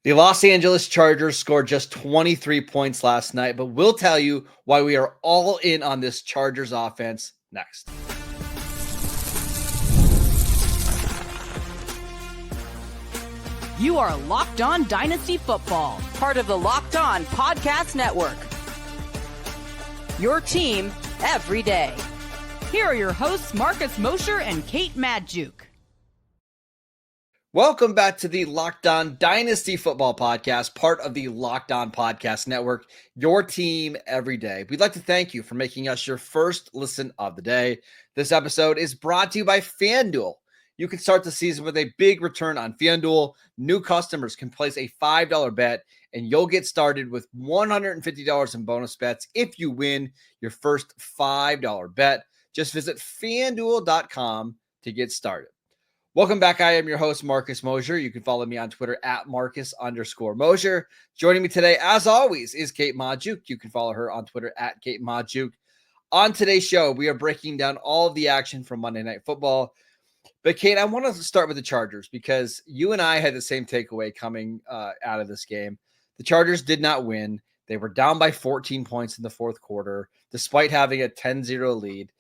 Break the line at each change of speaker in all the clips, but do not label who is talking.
The Los Angeles Chargers scored just 23 points last night, but we'll tell you why we are all in on this Chargers offense next.
You are Locked On Dynasty Football, part of the Locked On Podcast Network. Your team every day. Here are your hosts, Marcus Mosher and Kate Madjuk.
Welcome back to the Locked On Dynasty Football Podcast, part of the Locked On Podcast Network, your team every day. We'd like to thank you for making us your first listen of the day. This episode is brought to you by FanDuel. You can start the season with a big return on FanDuel. New customers can place a $5 bet, and you'll get started with $150 in bonus bets if you win your first $5 bet. Just visit FanDuel.com to get started. Welcome back. I am your host, Marcus Mosher. You can follow me on Twitter at Marcus_Mosher. Joining me today, as always, is Kate Madjuk. You can follow her on Twitter at Kate Madjuk. On today's show, we are breaking down all of the action from Monday Night Football. But Kate, I want to start with the Chargers because you and I had the same takeaway coming out of this game. The Chargers did not win. They were down by 14 points in the fourth quarter, despite having a 10-0 lead.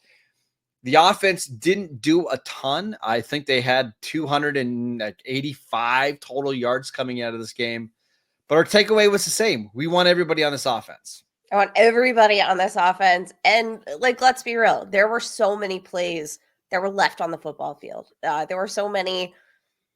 The offense didn't do a ton. I think they had 285 total yards coming out of this game. But our takeaway was the same. We want everybody on this offense.
I want everybody on this offense. And, let's be real. There were so many plays that were left on the football field. There were so many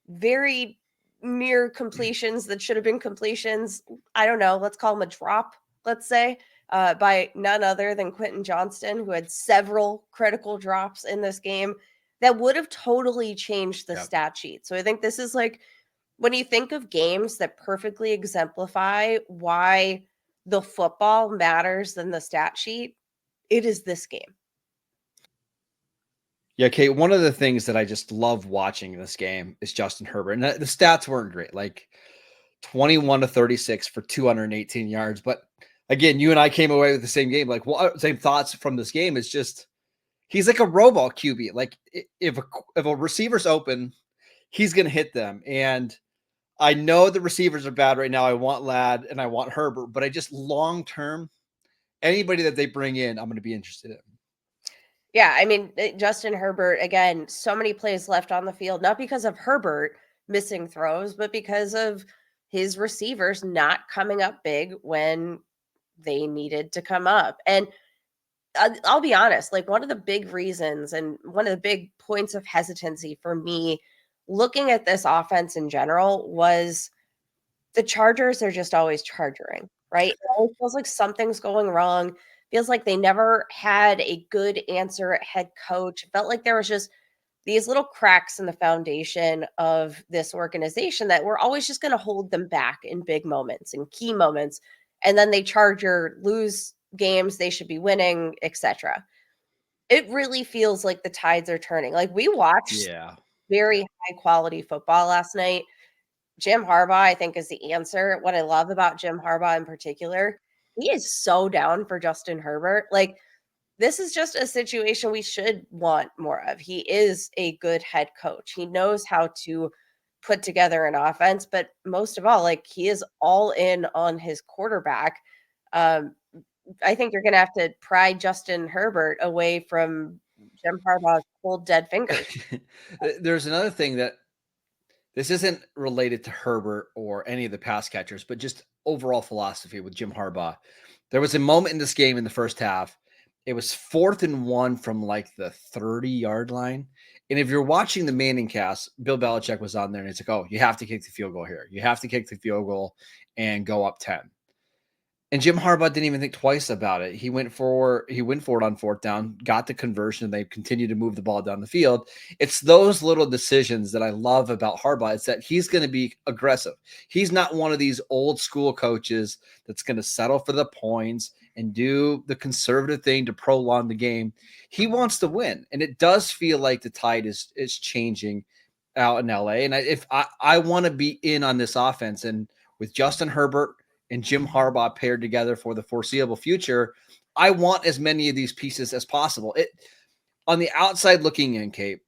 very near completions that should have been completions. I don't know. Let's call them a drop, let's say. By none other than Quentin Johnston, who had several critical drops in this game that would have totally changed the stat sheet. So I think this is when you think of games that perfectly exemplify why the football matters than the stat sheet, it is this game.
Yeah, Kate, one of the things that I just love watching in this game is Justin Herbert. And the stats weren't great, 21-36 for 218 yards, but again, you and I came away with the same game. Same thoughts from this game. It's just he's like a robot QB. If a receiver's open, he's going to hit them. And I know the receivers are bad right now. I want Ladd and I want Herbert, but I just long term, anybody that they bring in, I'm going to be interested in.
Yeah, I mean, Justin Herbert, again, so many plays left on the field, not because of Herbert missing throws, but because of his receivers not coming up big when they needed to come up. And I'll be honest, one of the big reasons and one of the big points of hesitancy for me looking at this offense in general was the Chargers are just always chargering, right? It always feels like something's going wrong. Feels like they never had a good answer at head coach. It felt like there was just these little cracks in the foundation of this organization that were always just going to hold them back in big moments and key moments. And then they lose games they should be winning, etc. It really feels like the tides are turning. We watched very high quality football last night. Jim Harbaugh, I think, is the answer. What I love about Jim Harbaugh in particular, he is so down for Justin Herbert. This is just a situation we should want more of. He is a good head coach. He knows how to put together an offense, but most of all, he is all in on his quarterback. I think you're going to have to pry Justin Herbert away from Jim Harbaugh's cold, dead fingers.
There's another thing that this isn't related to Herbert or any of the pass catchers, but just overall philosophy with Jim Harbaugh. There was a moment in this game in the first half. It was 4th and 1 from the 30-yard line. And if you're watching the Manning cast, Bill Belichick was on there and it's oh, you have to kick the field goal here. You have to kick the field goal and go up 10. And Jim Harbaugh didn't even think twice about it. He went for it on 4th down, got the conversion, and they continued to move the ball down the field. It's those little decisions that I love about Harbaugh. It's that he's going to be aggressive. He's not one of these old school coaches that's going to settle for the points and do the conservative thing to prolong the game. He wants to win. And it does feel like the tide is changing out in LA. And if I want to be in on this offense, and with Justin Herbert and Jim Harbaugh paired together for the foreseeable future, I want as many of these pieces as possible. On the outside looking in, Kate,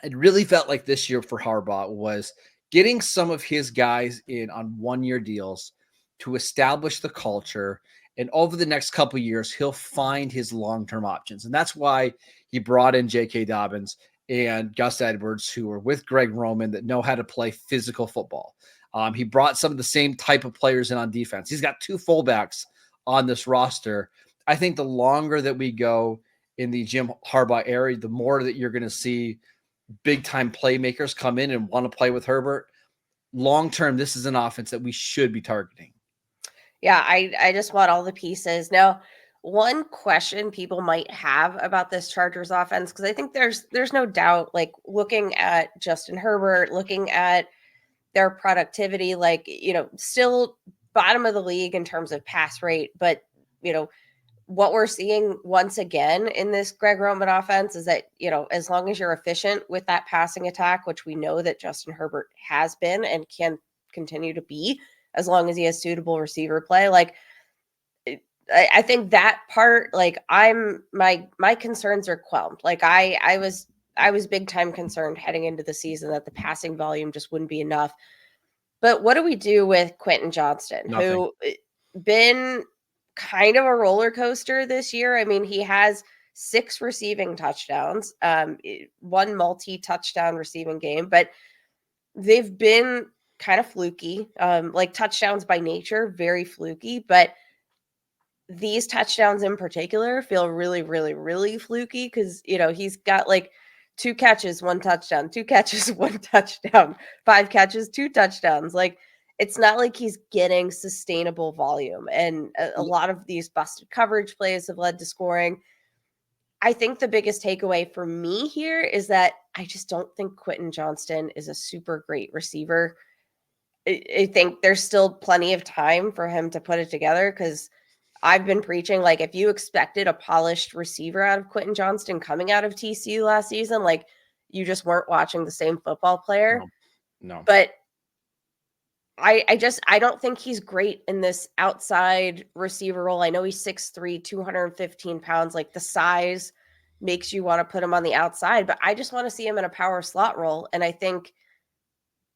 it really felt like this year for Harbaugh was getting some of his guys in on 1-year deals to establish the culture. And over the next couple of years, he'll find his long-term options. And that's why he brought in J.K. Dobbins and Gus Edwards, who are with Greg Roman, that know how to play physical football. He brought some of the same type of players in on defense. He's got 2 fullbacks on this roster. I think the longer that we go in the Jim Harbaugh area, the more that you're going to see big-time playmakers come in and want to play with Herbert. Long-term, this is an offense that we should be targeting.
Yeah, I just want all the pieces. Now, one question people might have about this Chargers offense, because I think there's no doubt, like looking at Justin Herbert, looking at their productivity, like, still bottom of the league in terms of pass rate. But, what we're seeing once again in this Greg Roman offense is that, as long as you're efficient with that passing attack, which we know that Justin Herbert has been and can continue to be, as long as he has suitable receiver play, like I think that part, like my concerns are quelmed. Like I was big time concerned heading into the season that the passing volume just wouldn't be enough. But what do we do with Quentin Johnston,
Nothing.
who been kind of a roller coaster this year? I mean, he has 6 receiving touchdowns, 1 multi-touchdown receiving game, but they've been kind of fluky, like touchdowns by nature, very fluky. But these touchdowns in particular feel really, really, really fluky because, he's got like 2 catches, 1 touchdown, 2 catches, 1 touchdown, 5 catches, 2 touchdowns. Like, it's not like he's getting sustainable volume. And a lot of these busted coverage plays have led to scoring. I think the biggest takeaway for me here is that I just don't think Quentin Johnston is a super great receiver. I think there's still plenty of time for him to put it together, because I've been preaching, like, if you expected a polished receiver out of Quentin Johnston coming out of TCU last season, like, you just weren't watching the same football player.
No.
But I don't think he's great in this outside receiver role. I know he's 6'3", 215 pounds. Like, the size makes you want to put him on the outside, but I just want to see him in a power slot role. And I think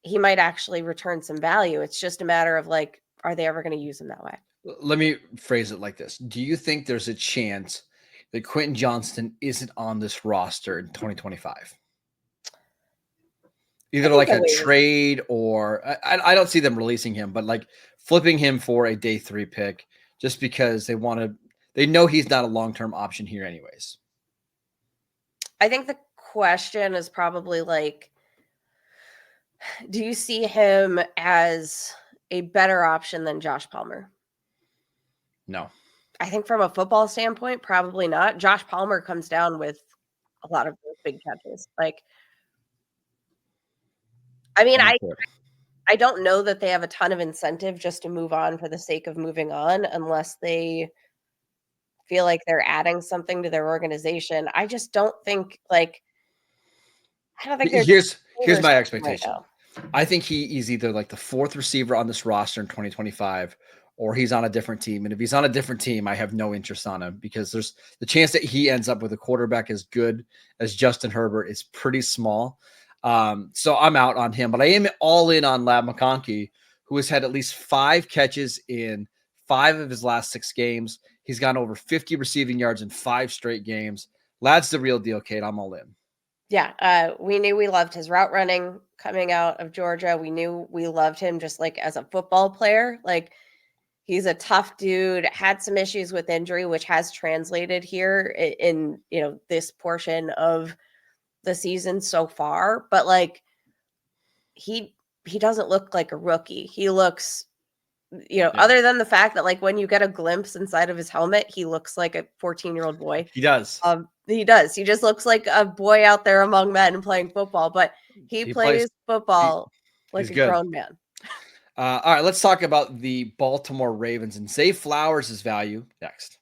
he might actually return some value. It's just a matter of, like, are they ever going to use him that way?
Let me phrase it like this. Do you think there's a chance that Quentin Johnston isn't on this roster in 2025? Either like a trade or I don't see them releasing him, but like flipping him for a day 3 pick just because they know he's not a long-term option here anyways.
I think the question is probably like, do you see him as a better option than Josh Palmer?
No.
I think from a football standpoint, probably not. Josh Palmer comes down with a lot of those big catches. Like, I mean, I don't know that they have a ton of incentive just to move on for the sake of moving on, unless they feel like they're adding something to their organization. I just don't think, like, I don't think
here's my expectation.
Right,
I think he is either like the 4th receiver on this roster in 2025, or he's on a different team. And if he's on a different team, I have no interest on him, because there's the chance that he ends up with a quarterback as good as Justin Herbert is pretty small. So I'm out on him, but I am all in on Ladd McConkey, who has had at least 5 catches in 5 of his last 6 games. He's gone over 50 receiving yards in 5 straight games. Ladd's the real deal, Kate. I'm all in.
Yeah. We knew we loved his route running coming out of Georgia. We knew we loved him just like as a football player. Like, he's a tough dude, had some issues with injury, which has translated here in this portion of the season so far. But like, he doesn't look like a rookie. He looks, other than the fact that, like, when you get a glimpse inside of his helmet, he looks like a 14-year-old boy.
He does.
He does. He just looks like a boy out there among men playing football, but he plays football like a grown man.
All right, let's talk about the Baltimore Ravens and Zay Flowers' value next.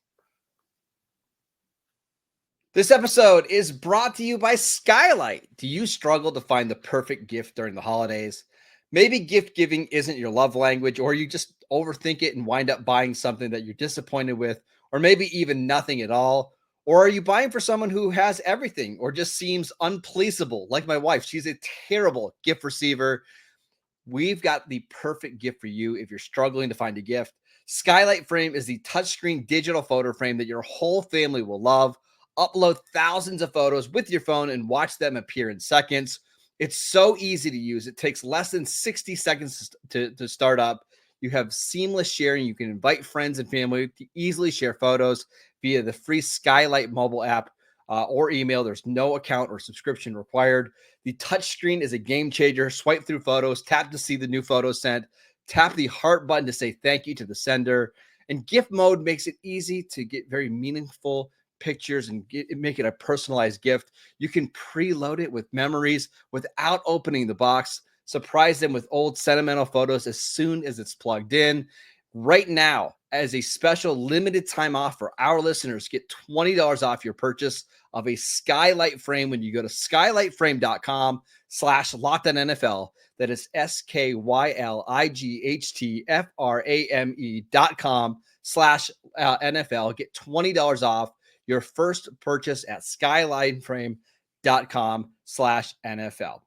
This episode is brought to you by Skylight. Do you struggle to find the perfect gift during the holidays? Maybe gift giving isn't your love language, or you just overthink it and wind up buying something that you're disappointed with, or maybe even nothing at all. Or are you buying for someone who has everything or just seems unpleasable, like my wife? She's a terrible gift receiver. we've got the perfect gift for you if you're struggling to find a gift. Skylight Frame is the touchscreen digital photo frame that your whole family will love. Upload thousands of photos with your phone and watch them appear in seconds. It's so easy to use. It takes less than 60 seconds to start up. You have seamless sharing. You can invite friends and family to easily share photos via the free Skylight mobile app or email. There's no account or subscription required. The touchscreen is a game changer. Swipe through photos, tap to see the new photos sent, tap the heart button to say thank you to the sender. And gift mode makes it easy to get very meaningful pictures and make it a personalized gift. You can preload it with memories without opening the box. Surprise them with old sentimental photos as soon as it's plugged in. Right now, as a special limited time off for our listeners, get $20 off your purchase of a Skylight Frame when you go to skylightframe.com/LockedOnNFL. That is SKYLIGHTFRAME.com/NFL. Get $20 off your first purchase at skylightframe.com/NFL.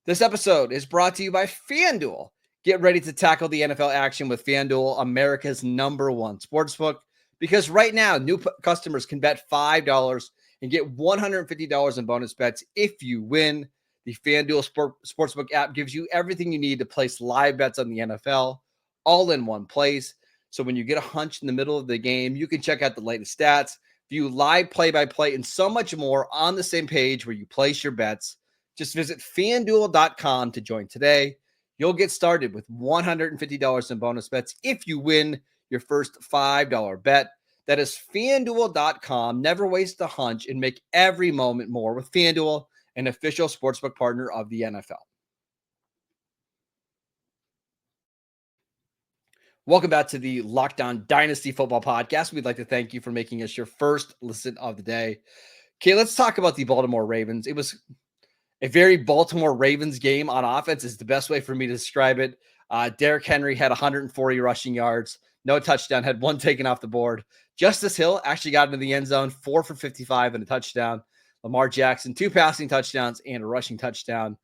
This episode is brought to you by FanDuel. Get ready to tackle the NFL action with FanDuel, America's #1 sportsbook. Because right now, new customers can bet $5 and get $150 in bonus bets if you win. The FanDuel Sportsbook app gives you everything you need to place live bets on the NFL all in one place. So when you get a hunch in the middle of the game, you can check out the latest stats, view live play-by-play, and so much more on the same page where you place your bets. Just visit FanDuel.com to join today. You'll get started with $150 in bonus bets if you win your first $5 bet. That is FanDuel.com. Never waste a hunch and make every moment more with FanDuel, an official sportsbook partner of the NFL. Welcome back to the Locked On Dynasty Football Podcast. We'd like to thank you for making us your first listen of the day. Okay, let's talk about the Baltimore Ravens. It was a very Baltimore Ravens game on offense is the best way for me to describe it. Derrick Henry had 140 rushing yards, no touchdown, had one taken off the board. Justice Hill actually got into the end zone, 4 for 55 and a touchdown. Lamar Jackson, 2 passing touchdowns and a rushing touchdown.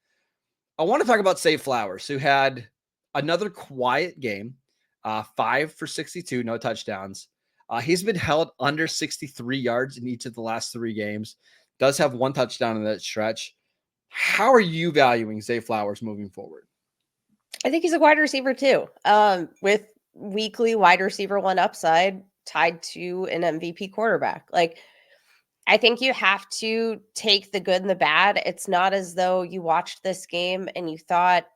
I want to talk about Zay Flowers, who had another quiet game, 5 for 62, no touchdowns. He's been held under 63 yards in each of the last 3 games. Does have 1 touchdown in that stretch. How are you valuing Zay Flowers moving forward?
I think he's a wide receiver too, with weekly wide receiver 1 upside tied to an MVP quarterback. Like, I think you have to take the good and the bad. It's not as though you watched this game and you thought,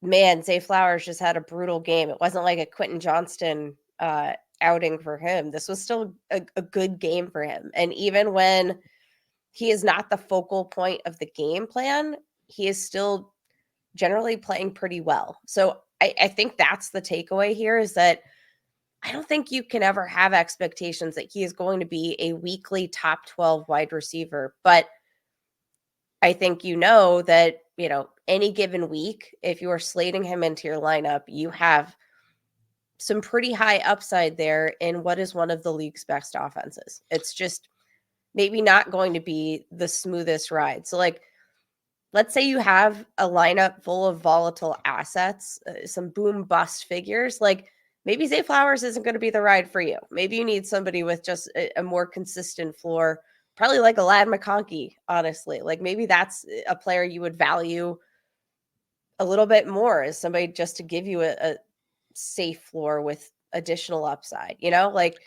man, Zay Flowers just had a brutal game. It wasn't like a Quentin Johnston outing for him. This was still a good game for him. And even when he is not the focal point of the game plan, he is still generally playing pretty well. So I think that's the takeaway here, is that I don't think you can ever have expectations that he is going to be a weekly top 12 wide receiver. But I think that, any given week, if you are slating him into your lineup, you have some pretty high upside there in what is one of the league's best offenses. It's just maybe not going to be the smoothest ride. So, like, let's say you have a lineup full of volatile assets, some boom bust figures. Like, maybe Zay Flowers isn't going to be the ride for you. Maybe you need somebody with just a more consistent floor, probably like a Ladd McConkey, honestly. Like, maybe that's a player you would value a little bit more as somebody just to give you a safe floor with additional upside, like.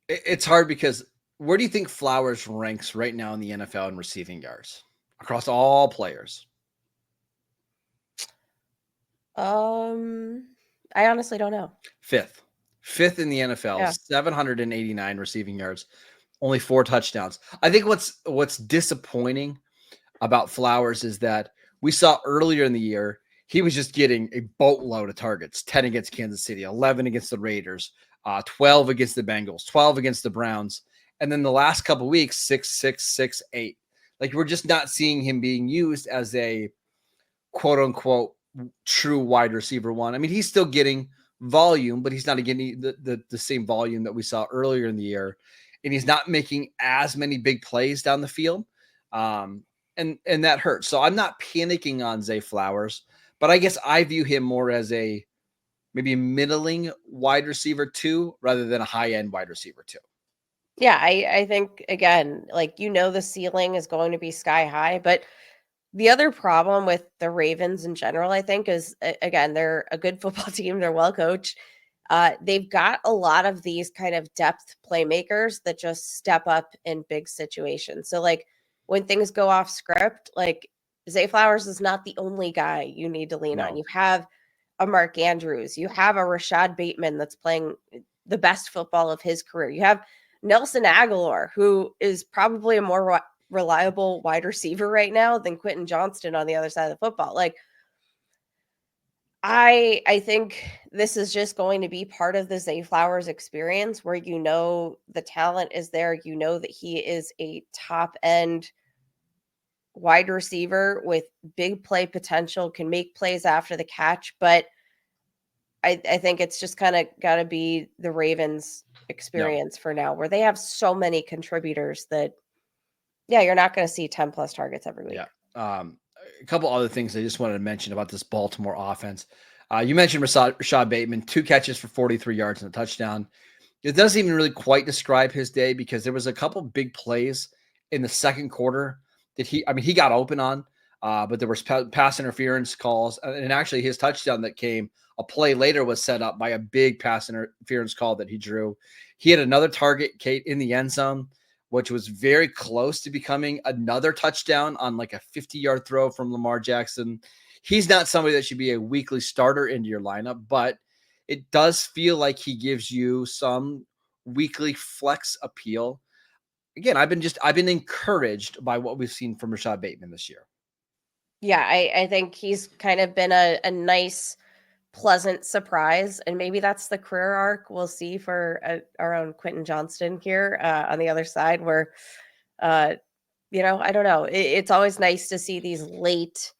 It's hard because where do you think Flowers ranks right now in the NFL in receiving yards across all players?
I honestly don't know.
Fifth in the NFL, 789 receiving yards, only 4 touchdowns. I think what's disappointing about Flowers is that we saw earlier in the year, he was just getting a boatload of targets, 10 against Kansas City, 11 against the Raiders, 12 against the Bengals, 12 against the Browns. And then the last couple of weeks, 6, 6, 6, 8. Like, we're just not seeing him being used as a quote unquote true wide receiver 1. I mean, he's still getting volume, but he's not getting the same volume that we saw earlier in the year. And he's not making as many big plays down the field. And that hurts. So I'm not panicking on Zay Flowers, but I guess I view him more as maybe a middling wide receiver 2 rather than a high-end wide receiver 2.
Yeah, I think, again, like, the ceiling is going to be sky high, but the other problem with the Ravens in general, I think, is, again, they're a good football team. They're well coached. They've got a lot of these kind of depth playmakers that just step up in big situations. So, like, when things go off script, like, Zay Flowers is not the only guy you need to lean on.
No.
You have a Mark Andrews. You have a Rashad Bateman that's playing the best football of his career. You have Nelson Aguilar, who is probably a more reliable wide receiver right now than Quentin Johnston on the other side of the football. Like, I think this is just going to be part of the Zay Flowers experience where the talent is there, that he is a top end wide receiver with big play potential, can make plays after the catch, but I think it's just kind of got to be the Ravens experience for now, where they have so many contributors that, yeah, you're not going to see 10 plus targets every week.
Yeah. A couple other things I just wanted to mention about this Baltimore offense. You mentioned Rashad Bateman, 2 catches for 43 yards and a touchdown. It doesn't even really quite describe his day because there was a couple big plays in the second quarter that he got open on, but there was pass interference calls. And actually his touchdown that came a play later was set up by a big pass interference call that he drew. He had another target, Kate, in the end zone, which was very close to becoming another touchdown on like a 50-yard throw from Lamar Jackson. He's not somebody that should be a weekly starter into your lineup, but it does feel like he gives you some weekly flex appeal. Again, I've been encouraged by what we've seen from Rashad Bateman this year.
Yeah, I think he's kind of been a nice, pleasant surprise, and maybe that's the career arc we'll see for our own Quentin Johnston here on the other side, where, I don't know. It's always nice to see these late,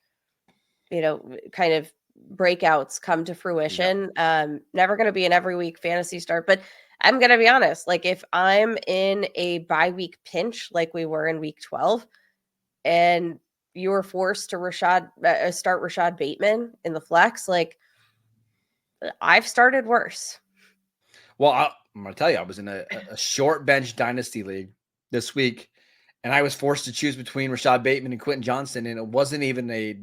kind of breakouts come to fruition.
Yeah.
Never going to be an every week fantasy start, but I'm going to be honest. Like, if I'm in a bye week pinch, like we were in week 12, and you were forced to start Rashad Bateman in the flex, like, I've started worse.
Well, I'm going to tell you, I was in a short bench dynasty league this week, and I was forced to choose between Rashad Bateman and Quentin Johnston, and it wasn't even a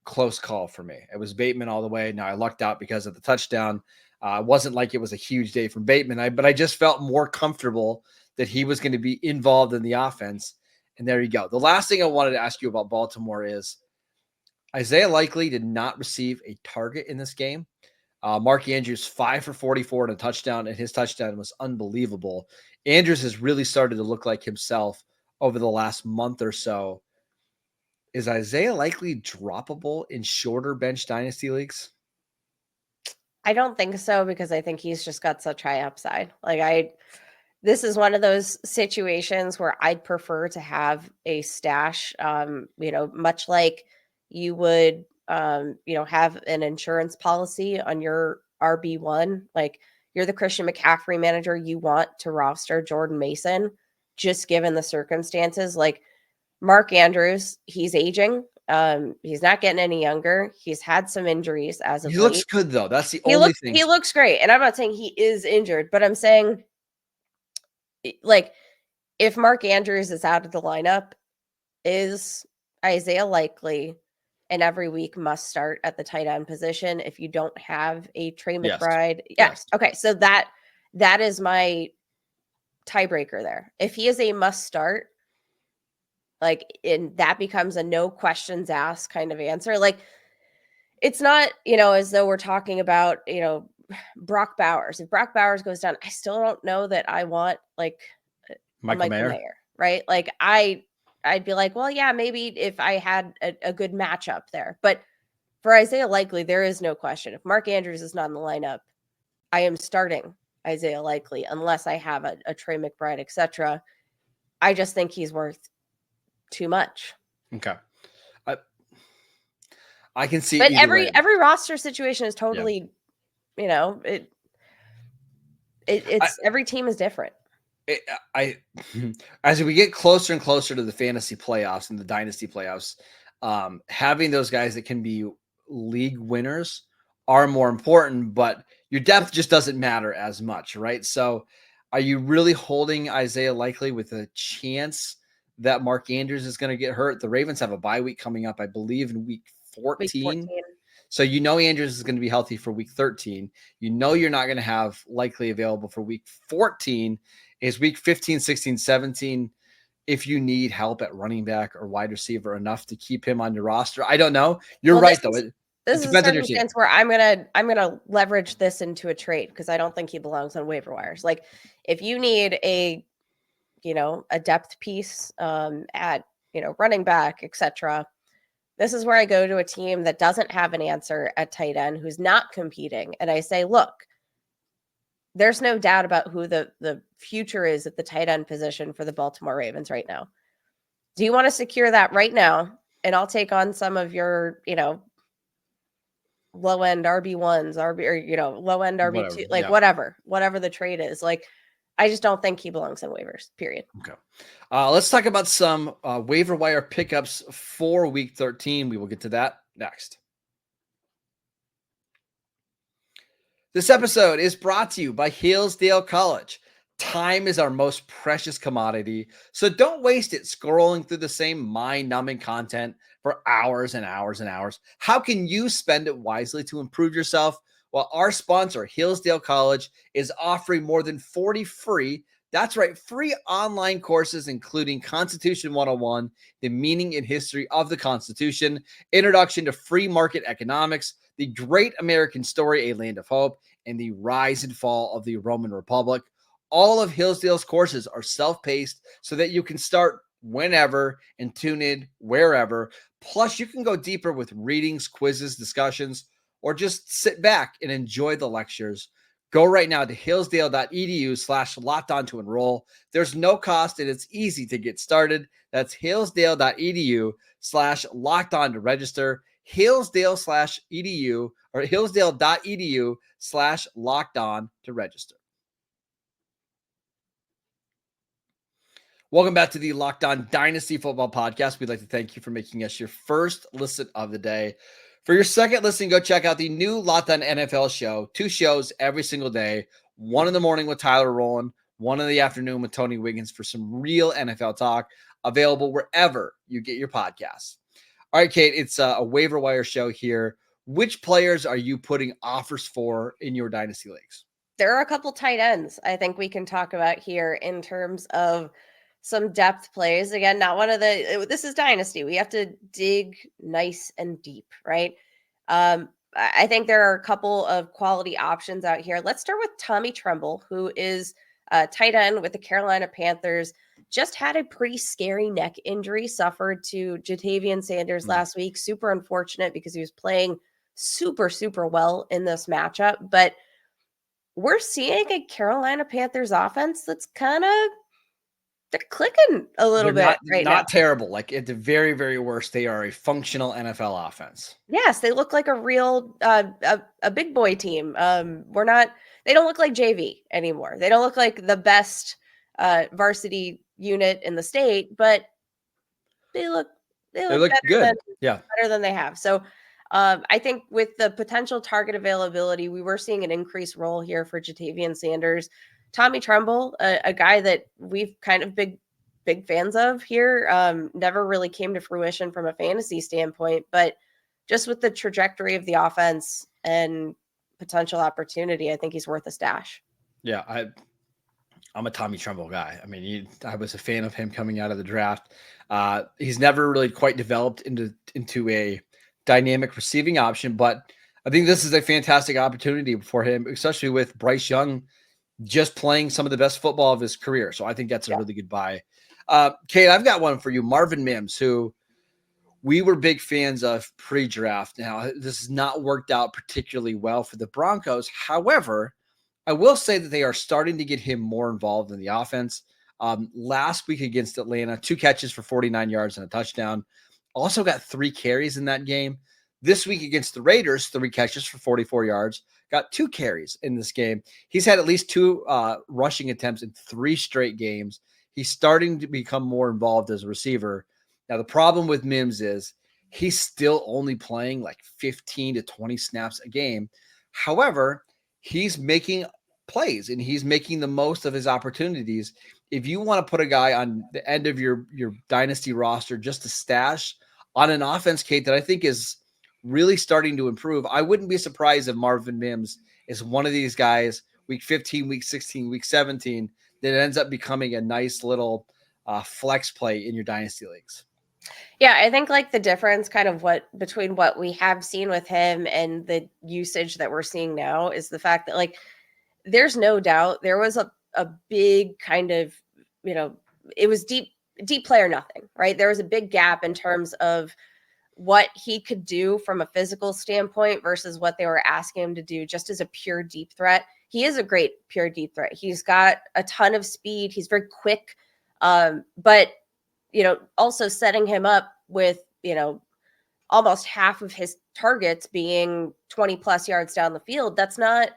close call for me. It was Bateman all the way. Now, I lucked out because of the touchdown. It wasn't like it was a huge day from Bateman, but I just felt more comfortable that he was going to be involved in the offense. And there you go. The last thing I wanted to ask you about Baltimore is Isaiah Likely did not receive a target in this game. Mark Andrews, 5 for 44 and a touchdown, and his touchdown was unbelievable. Andrews has really started to look like himself over the last month or so. Is Isaiah Likely droppable in shorter bench dynasty leagues?
I don't think so, because I think he's just got such high upside. Like, this is one of those situations where I'd prefer to have a stash, much like you would, have an insurance policy on your RB1. Like, you're the Christian McCaffrey manager, you want to roster Jordan Mason, just given the circumstances. Like, Mark Andrews, he's aging. He's not getting any younger. He's had some injuries as of
He
late.
looks good, though. That's the only thing.
He looks great. And I'm not saying he is injured, but I'm saying, like, if Mark Andrews is out of the lineup, is Isaiah Likely an every week must start at the tight end position if you don't have a Trey McBride? Yes. Okay. So that is my tiebreaker there. If he is a must start, like, and that becomes a no questions asked kind of answer. Like, it's not, as though we're talking about, Brock Bowers. If Brock Bowers goes down, I still don't know that I want, like, Michael Mayer, right? Like, I'd be like, well, yeah, maybe if I had a good matchup there. But for Isaiah Likely, there is no question. If Mark Andrews is not in the lineup, I am starting Isaiah Likely unless I have a Trey McBride, etc. I just think he's worth too much.
Okay. I can see,
but every roster situation is totally, it's every team is different.
As we get closer and closer to the fantasy playoffs and the dynasty playoffs, having those guys that can be league winners are more important, but your depth just doesn't matter as much, right? So are you really holding Isaiah Likely with a chance that Mark Andrews is going to get hurt? The Ravens have a bye week coming up, I believe, in week 14. So Andrews is going to be healthy for week 13. You're not going to have Likely available for week 14. Is week 15, 16, 17, if you need help at running back or wide receiver enough to keep him on your roster? I don't know. You're right, though. It
This is a
depends on your team.
circumstance where I'm gonna leverage this into a trade because I don't think he belongs on waiver wires. Like if you need a depth piece at running back, etc. This is where I go to a team that doesn't have an answer at tight end, who's not competing, and I say, look, there's no doubt about who the future is at the tight end position for the Baltimore Ravens right now. Do you want to secure that right now? And I'll take on some of your, low end RB1s, low end RB2, whatever the trade is. Like, I just don't think he belongs on waivers, period.
Okay. Let's talk about some waiver wire pickups for week 13. We will get to that next. This episode is brought to you by Hillsdale College. Time is our most precious commodity, so don't waste it scrolling through the same mind-numbing content for hours and hours and hours. How can you spend it wisely to improve yourself? Well, our sponsor, Hillsdale College, is offering more than 40 free online courses, including Constitution 101, the meaning and history of the Constitution, introduction to free market economics, the Great American Story, A Land of Hope, and the rise and fall of the Roman Republic. All of Hillsdale's courses are self-paced so that you can start whenever and tune in wherever. Plus, you can go deeper with readings, quizzes, discussions, or just sit back and enjoy the lectures. Go right now to hillsdale.edu/lockedon to enroll. There's no cost and it's easy to get started. That's hillsdale.edu/lockedon to register. Hillsdale/edu or hillsdale.edu/lockedon to register. Welcome back to the Locked On Dynasty Football Podcast. We'd like to thank you for making us your first listen of the day. For your second listen, go check out the new Locked On NFL show. 2 shows every single day. 1 in the morning with Tyler Rowland, 1 in the afternoon with Tony Wiggins for some real NFL talk, available wherever you get your podcasts. All right, Kate, it's a waiver wire show here. Which players are you putting offers for in your dynasty leagues?
There are a couple tight ends I think we can talk about here in terms of some depth plays. Again, this is dynasty. We have to dig nice and deep, right? I think there are a couple of quality options out here. Let's start with Tommy Tremble, who is a tight end with the Carolina Panthers. Just had a pretty scary neck injury suffered to Jatavian Sanders last week. Super unfortunate because he was playing super, super well in this matchup. But we're seeing a Carolina Panthers offense that's they're clicking a little bit right now.
Not terrible. Like at the very, very worst, they are a functional NFL offense.
Yes, they look like a real a big boy team. They don't look like JV anymore. They don't look like the best varsity unit in the state, but they look better
good.
Better than they have. So I think with the potential target availability, we were seeing an increased role here for Jatavian Sanders. Tommy Tremble, a guy that we've kind of big fans of here, never really came to fruition from a fantasy standpoint, but just with the trajectory of the offense and potential opportunity, I think he's worth a stash.
Yeah, I'm a Tommy Tremble guy. I mean, I was a fan of him coming out of the draft. He's never really quite developed into a dynamic receiving option, but I think this is a fantastic opportunity for him, especially with Bryce Young just playing some of the best football of his career. So I think that's a really good buy. Kate, I've got one for you. Marvin Mims, who we were big fans of pre-draft. Now, this has not worked out particularly well for the Broncos. However, I will say that they are starting to get him more involved in the offense. Last week against Atlanta, 2 catches for 49 yards and a touchdown. Also got 3 carries in that game. This week against the Raiders, 3 catches for 44 yards. Got 2 carries in this game. He's had at least 2 rushing attempts in 3 straight games. He's starting to become more involved as a receiver. Now, the problem with Mims is he's still only playing like 15 to 20 snaps a game. However, he's making plays and he's making the most of his opportunities. If you want to put a guy on the end of your dynasty roster just to stash on an offense, Kate, that I think is really starting to improve, I wouldn't be surprised if Marvin Mims is one of these guys, week 15, week 16, week 17, that ends up becoming a nice little flex play in your dynasty leagues.
Yeah, I think like the difference kind of between what we have seen with him and the usage that we're seeing now is the fact that like there's no doubt there was a big kind of, it was deep play or nothing, right? There was a big gap in terms of what he could do from a physical standpoint versus what they were asking him to do just as a pure deep threat. He is a great pure deep threat. He's got a ton of speed. He's very quick. But also setting him up with, almost half of his targets being 20 plus yards down the field. That's not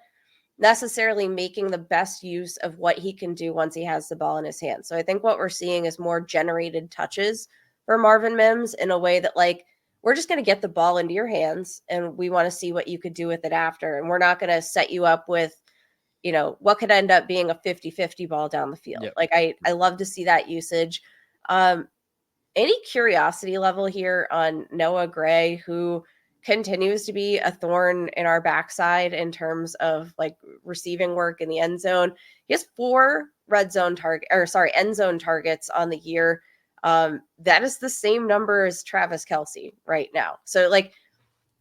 necessarily making the best use of what he can do once he has the ball in his hands. So I think what we're seeing is more generated touches for Marvin Mims in a way that like, we're just going to get the ball into your hands and we want to see what you could do with it after. And we're not going to set you up with, what could end up being a 50-50 ball down the field. Yep. Like I love to see that usage. Any curiosity level here on Noah Gray, who continues to be a thorn in our backside in terms of like receiving work in the end zone? He has 4 end zone targets on the year. That is the same number as Travis Kelce right now. So like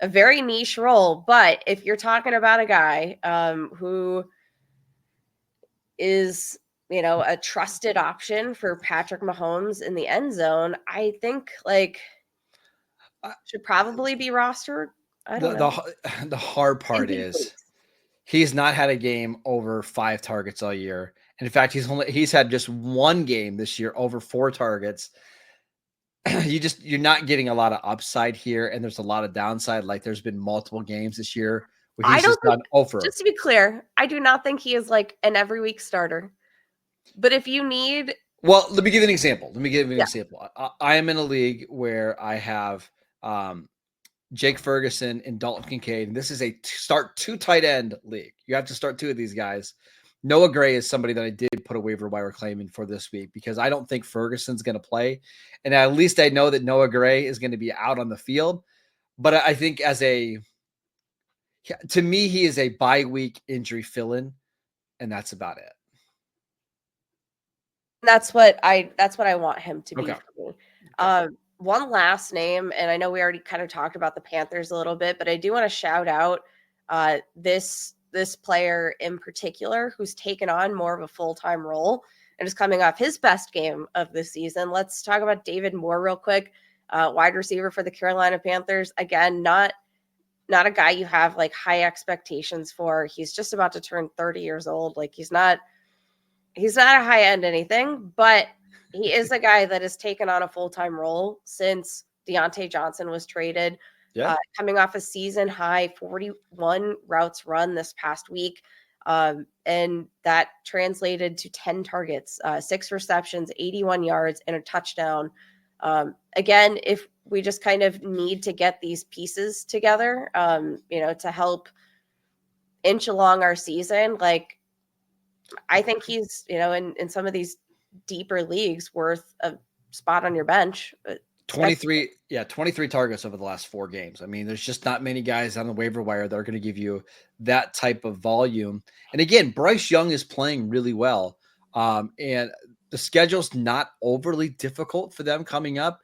a very niche role, but if you're talking about a guy who is, a trusted option for Patrick Mahomes in the end zone, I think like should probably be rostered. I don't know.
The hard part is he's not had a game over 5 targets all year. And in fact, he's had just 1 game this year over 4 targets. You're not getting a lot of upside here, and there's a lot of downside. Like there's been multiple games this year where he's just done over. Just
to be clear, I do not think he is like an every week starter. But if you need,
well, let me give you an example. I am in a league where I have Jake Ferguson and Dalton Kincaid, and this is a start 2 tight end league. You have to start 2 of these guys. Noah Gray is somebody that I did put a waiver wire claim in for this week because I don't think Ferguson's going to play. And at least I know that Noah Gray is going to be out on the field. But I think to me, he is a bye week injury fill-in, and that's about it.
That's what I want him to be
okay.
for me. One last name, and I know we already kind of talked about the Panthers a little bit, but I do want to shout out this player in particular who's taken on more of a full-time role and is coming off his best game of the season. Let's talk about David Moore real quick, wide receiver for the Carolina Panthers. Again, not a guy you have like high expectations for. He's just about to turn 30 years old. Like he's not a high end anything, but he is a guy that has taken on a full-time role since Deontay Johnson was traded.
Yeah.
Coming off a season high 41 routes run this past week. And that translated to 10 targets, 6 receptions, 81 yards, and a touchdown. Again, if we just kind of need to get these pieces together, to help inch along our season, like I think he's, in some of these deeper leagues worth a spot on your bench.
23 targets over the last 4 games. I mean, there's just not many guys on the waiver wire that are going to give you that type of volume. And again, Bryce Young is playing really well. And the schedule's not overly difficult for them coming up.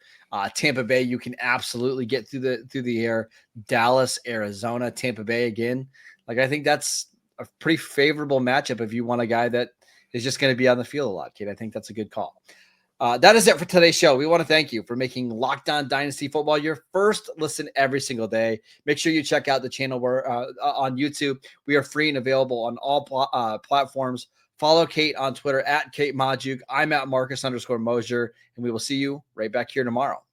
Tampa Bay, you can absolutely get through the air. Dallas, Arizona, Tampa Bay again. Like, I think that's a pretty favorable matchup if you want a guy that is just going to be on the field a lot, Kate. I think that's a good call. That is it for today's show. We want to thank you for making Locked On Dynasty Football your first listen every single day. Make sure you check out the channel on YouTube. We are free and available on all platforms. Follow Kate on Twitter at Kate Majuk. I'm at Marcus_Mosier, and we will see you right back here tomorrow.